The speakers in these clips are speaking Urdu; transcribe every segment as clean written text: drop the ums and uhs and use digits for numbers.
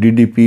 DDP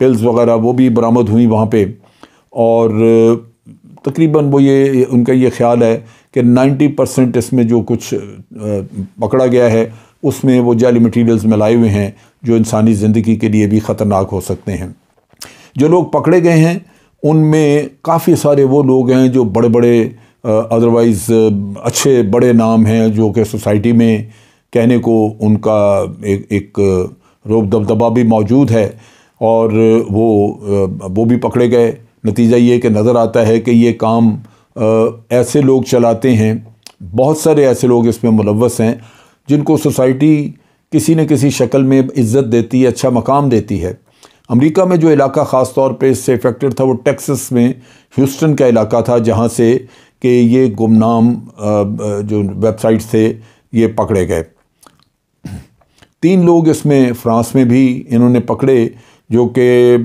پلز وغیرہ وہ بھی برآمد ہوئی وہاں پہ، اور تقریباً وہ یہ ان کا یہ خیال ہے کہ 90% اس میں جو کچھ پکڑا گیا ہے اس میں وہ جعلی مٹیریلز ملائے ہوئے ہیں جو انسانی زندگی کے لیے بھی خطرناک ہو سکتے ہیں۔ جو لوگ پکڑے گئے ہیں ان میں کافی سارے وہ لوگ ہیں جو بڑے بڑے ادروائز اچھے بڑے نام ہیں، جو کہ سوسائٹی میں کہنے کو ان کا ایک روب دبدبہ بھی موجود ہے، اور وہ بھی پکڑے گئے۔ نتیجہ یہ کہ نظر آتا ہے کہ یہ کام ایسے لوگ چلاتے ہیں، بہت سارے ایسے لوگ اس میں ملوث ہیں جن کو سوسائٹی کسی نہ کسی شکل میں عزت دیتی ہے، اچھا مقام دیتی ہے۔ امریکہ میں جو علاقہ خاص طور پہ اس سے افیکٹڈ تھا وہ ٹیکسس میں ہیوسٹن کا علاقہ تھا، جہاں سے کہ یہ گمنام جو ویب سائٹس تھے یہ پکڑے گئے۔ 3 لوگ اس میں فرانس میں بھی انہوں نے پکڑے جو کہ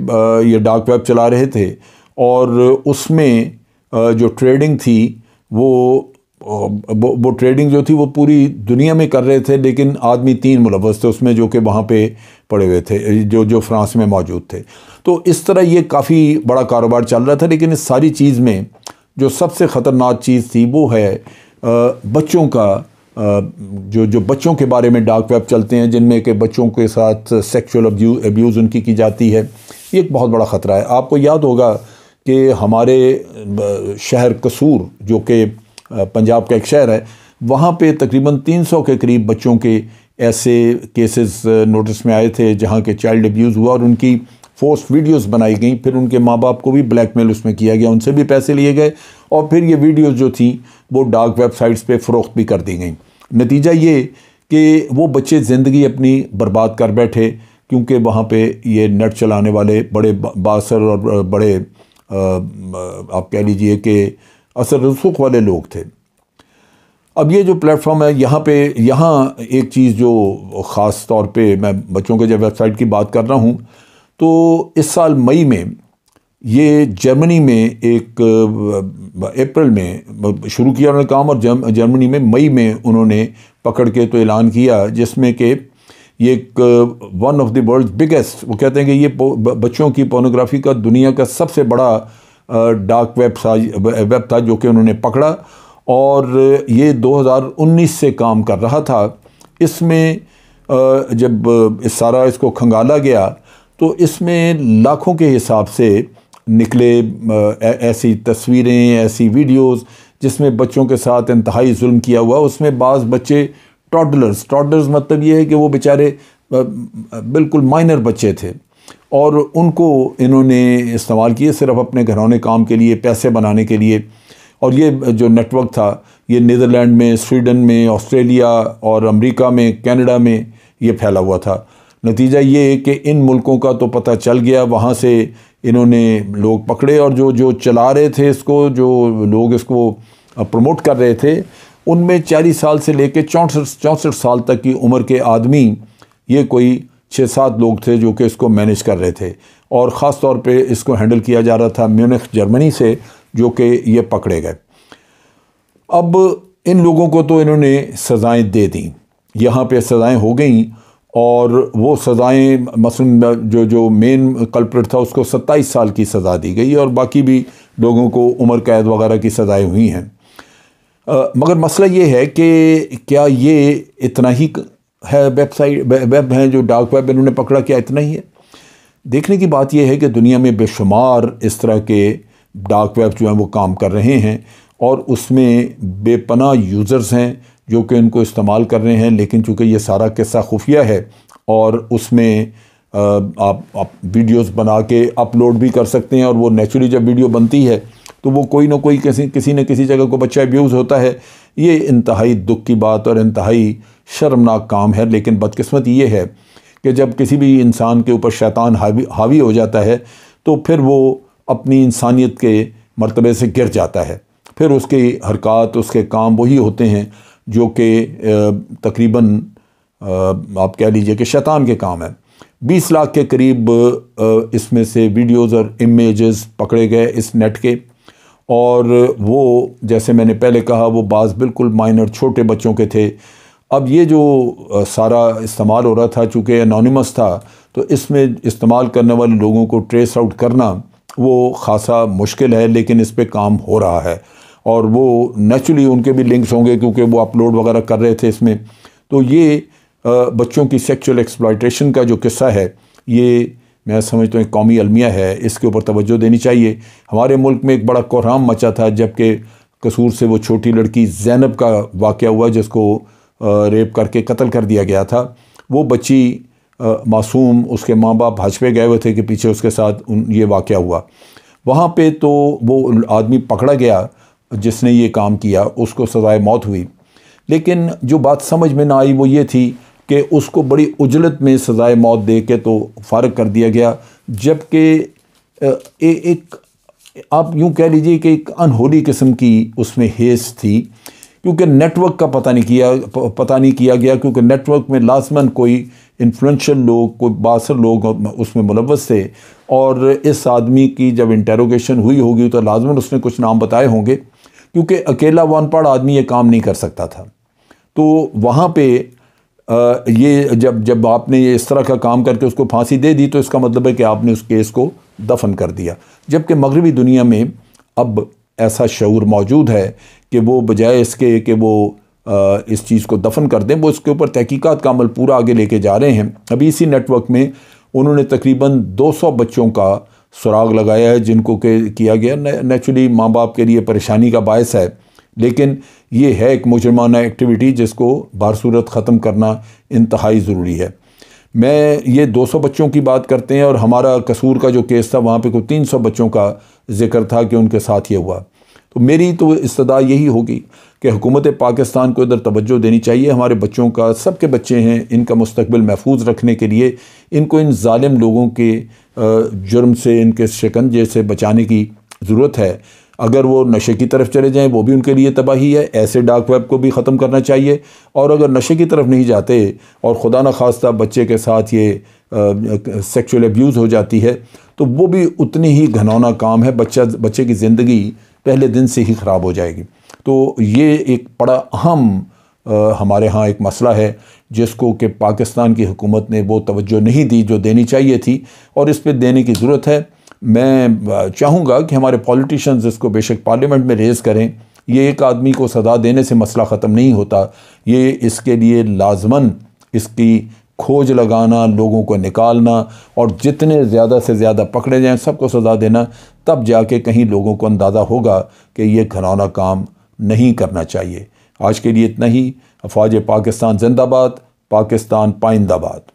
یہ ڈارک ویب چلا رہے تھے، اور اس میں جو ٹریڈنگ تھی وہ ٹریڈنگ جو تھی وہ پوری دنیا میں کر رہے تھے، لیکن آدمی 3 ملوث تھے اس میں جو کہ وہاں پہ پڑے ہوئے تھے، جو فرانس میں موجود تھے۔ تو اس طرح یہ کافی بڑا کاروبار چل رہا تھا، لیکن اس ساری چیز میں جو سب سے خطرناک چیز تھی وہ ہے بچوں کا، جو بچوں کے بارے میں ڈارک ویب چلتے ہیں، جن میں کہ بچوں کے ساتھ سیکشول ابیوز ان کی جاتی ہے۔ یہ ایک بہت بڑا خطرہ ہے۔ آپ کو یاد ہوگا کہ ہمارے شہر قصور جو کہ پنجاب کا ایک شہر ہے، وہاں پہ تقریباً 300 کے قریب بچوں کے ایسے کیسز نوٹس میں آئے تھے جہاں کے چائلڈ ابیوز ہوا، اور ان کی فورس ویڈیوز بنائی گئیں، پھر ان کے ماں باپ کو بھی بلیک میل اس میں کیا گیا، ان سے بھی پیسے لیے گئے، اور پھر یہ ویڈیوز جو تھیں وہ ڈارک ویب سائٹس پہ فروخت بھی کر دی گئیں۔ نتیجہ یہ کہ وہ بچے زندگی اپنی برباد کر بیٹھے، کیونکہ وہاں پہ یہ نیٹ چلانے والے بڑے بااثر اور بڑے آپ کہہ لیجئے کہ اثر رسوخ والے لوگ تھے۔ اب یہ جو پلیٹ فارم ہے یہاں ایک چیز جو خاص طور پہ میں بچوں کے جب ویب سائٹ کی بات کر رہا ہوں، تو اس سال مئی میں یہ جرمنی میں ایک اپریل میں شروع کیا انہوں نے کام، اور جرمنی میں مئی میں انہوں نے پکڑ کے تو اعلان کیا، جس میں کہ یہ ایک one of the world biggest, وہ کہتے ہیں کہ یہ بچوں کی پورنوگرافی کا دنیا کا سب سے بڑا ڈارک ویب تھا جو کہ انہوں نے پکڑا، اور یہ 2019 سے کام کر رہا تھا۔ اس میں جب اس کو کھنگالا گیا تو اس میں لاکھوں کے حساب سے نکلے ایسی تصویریں، ایسی ویڈیوز جس میں بچوں کے ساتھ انتہائی ظلم کیا ہوا۔ اس میں بعض بچے ٹاڈلرز مطلب یہ ہے کہ وہ بیچارے بالکل مائنر بچے تھے، اور ان کو انہوں نے استعمال کیے صرف اپنے گھرونے کام کے لیے، پیسے بنانے کے لیے۔ اور یہ جو نیٹ ورک تھا یہ نیدرلینڈ میں، سویڈن میں، آسٹریلیا اور امریکہ میں، کینیڈا میں یہ پھیلا ہوا تھا۔ نتیجہ یہ کہ ان ملکوں کا تو پتہ چل گیا، وہاں سے انہوں نے لوگ پکڑے، اور جو چلا رہے تھے اس کو، جو لوگ اس کو پروموٹ کر رہے تھے، ان میں 40 سال سے لے کے 64 سال تک کی عمر کے آدمی، یہ کوئی 6-7 لوگ تھے جو کہ اس کو مینیج کر رہے تھے، اور خاص طور پہ اس کو ہینڈل کیا جا رہا تھا میونخ جرمنی سے، جو کہ یہ پکڑے گئے۔ اب ان لوگوں کو تو انہوں نے سزائیں دے دیں، یہاں پہ سزائیں ہو گئیں، اور وہ سزائیں مثلا جو مین کلپریٹ تھا اس کو 27 سال کی سزا دی گئی، اور باقی بھی لوگوں کو عمر قید وغیرہ کی سزائیں ہوئی ہیں۔ مگر مسئلہ یہ ہے کہ کیا یہ اتنا ہی ہے؟ ویب ہیں جو ڈارک ویب انہوں نے پکڑا، کیا اتنا ہی ہے؟ دیکھنے کی بات یہ ہے کہ دنیا میں بے شمار اس طرح کے ڈارک ویب جو ہیں وہ کام کر رہے ہیں، اور اس میں بے پناہ یوزرز ہیں جو کہ ان کو استعمال کر رہے ہیں، لیکن چونکہ یہ سارا قصہ خفیہ ہے، اور اس میں آپ ویڈیوز بنا کے اپلوڈ بھی کر سکتے ہیں، اور وہ نیچرلی جب ویڈیو بنتی ہے تو وہ کوئی نہ کوئی کسی نہ کسی جگہ کو بچہ ابیوز ہوتا ہے۔ یہ انتہائی دکھ کی بات اور انتہائی شرمناک کام ہے، لیکن بدقسمتی یہ ہے کہ جب کسی بھی انسان کے اوپر شیطان حاوی ہو جاتا ہے تو پھر وہ اپنی انسانیت کے مرتبے سے گر جاتا ہے، پھر اس کی حرکات، اس کے کام وہی ہوتے ہیں جو کہ تقریباً آپ کہہ لیجئے کہ شیطان کے کام ہیں۔ 20 لاکھ کے قریب اس میں سے ویڈیوز اور امیجز پکڑے گئے اس نیٹ کے، اور وہ جیسے میں نے پہلے کہا وہ بعض بالکل مائنر چھوٹے بچوں کے تھے۔ اب یہ جو سارا استعمال ہو رہا تھا چونکہ انونیمس تھا، تو اس میں استعمال کرنے والے لوگوں کو ٹریس آؤٹ کرنا وہ خاصا مشکل ہے، لیکن اس پہ کام ہو رہا ہے، اور وہ نیچرلی ان کے بھی لنکس ہوں گے کیونکہ وہ اپلوڈ وغیرہ کر رہے تھے اس میں۔ تو یہ بچوں کی سیکچول ایکسپلائٹیشن کا جو قصہ ہے، یہ میں سمجھتا ہوں ایک قومی المیہ ہے، اس کے اوپر توجہ دینی چاہیے۔ ہمارے ملک میں ایک بڑا کوہرام مچا تھا جب کہ قصور سے وہ چھوٹی لڑکی زینب کا واقعہ ہوا، جس کو ریپ کر کے قتل کر دیا گیا تھا۔ وہ بچی معصوم، اس کے ماں باپ حج پہ گئے ہوئے تھے کہ پیچھے اس کے ساتھ یہ واقعہ ہوا۔ وہاں پہ تو وہ آدمی پکڑا گیا جس نے یہ کام کیا، اس کو سزائے موت ہوئی، لیکن جو بات سمجھ میں نہ آئی وہ یہ تھی کہ اس کو بڑی عجلت میں سزائے موت دے کے تو فارغ کر دیا گیا، جبکہ ایک آپ یوں کہہ لیجئے کہ ایک انہولی قسم کی اس میں حیث تھی، کیونکہ نیٹ ورک کا پتہ نہیں کیا گیا، کیونکہ نیٹ ورک میں لازماً کوئی انفلوئنشل لوگ، کوئی باثر لوگ اس میں ملوث تھے، اور اس آدمی کی جب انٹیروگیشن ہوئی ہوگی تو لازماً اس نے کچھ نام بتائے ہوں گے، کیونکہ اکیلا وان پڑھ آدمی یہ کام نہیں کر سکتا تھا۔ تو وہاں پہ یہ جب آپ نے یہ اس طرح کا کام کر کے اس کو پھانسی دے دی تو اس کا مطلب ہے کہ آپ نے اس کیس کو دفن کر دیا، جبکہ مغربی دنیا میں اب ایسا شعور موجود ہے کہ وہ بجائے اس کے کہ وہ اس چیز کو دفن کر دیں، وہ اس کے اوپر تحقیقات کا عمل پورا آگے لے کے جا رہے ہیں۔ ابھی اسی نیٹ ورک میں انہوں نے تقریباً 200 بچوں کا سراغ لگایا ہے جن کو کہ کیا گیا، نیچرلی ماں باپ کے لیے پریشانی کا باعث ہے، لیکن یہ ہے ایک مجرمانہ ایکٹیویٹی جس کو بہرصورت ختم کرنا انتہائی ضروری ہے۔ میں یہ 200 بچوں کی بات کرتے ہیں، اور ہمارا قصور کا جو کیس تھا وہاں پہ کوئی 300 بچوں کا ذکر تھا کہ ان کے ساتھ یہ ہوا۔ تو میری تو استدعا یہی ہوگی کہ حکومت پاکستان کو ادھر توجہ دینی چاہیے، ہمارے بچوں کا، سب کے بچے ہیں، ان کا مستقبل محفوظ رکھنے کے لیے ان کو ان ظالم لوگوں کے جرم سے، ان کے شکنجے سے بچانے کی ضرورت ہے۔ اگر وہ نشے کی طرف چلے جائیں وہ بھی ان کے لیے تباہی ہے، ایسے ڈارک ویب کو بھی ختم کرنا چاہیے، اور اگر نشے کی طرف نہیں جاتے اور خدا نخواستہ بچے کے ساتھ یہ سیکچول ایبیوز ہو جاتی ہے تو وہ بھی اتنی ہی گھناؤنا کام ہے، بچے کی زندگی پہلے دن سے ہی خراب ہو جائے گی۔ تو یہ ایک بڑا اہم ہمارے ہاں ایک مسئلہ ہے جس کو کہ پاکستان کی حکومت نے وہ توجہ نہیں دی جو دینی چاہیے تھی، اور اس پہ دینے کی ضرورت ہے۔ میں چاہوں گا کہ ہمارے پولیٹیشنز اس کو بے شک پارلیمنٹ میں ریز کریں۔ یہ ایک آدمی کو سزا دینے سے مسئلہ ختم نہیں ہوتا، یہ اس کے لیے لازماً اس کی کھوج لگانا، لوگوں کو نکالنا، اور جتنے زیادہ سے زیادہ پکڑے جائیں سب کو سزا دینا، تب جا کے کہیں لوگوں کو اندازہ ہوگا کہ یہ گھناؤنا کام نہیں کرنا چاہیے۔ آج کے لیے اتنا ہی۔ افواج پاکستان زندہ باد، پاکستان پائندہ باد۔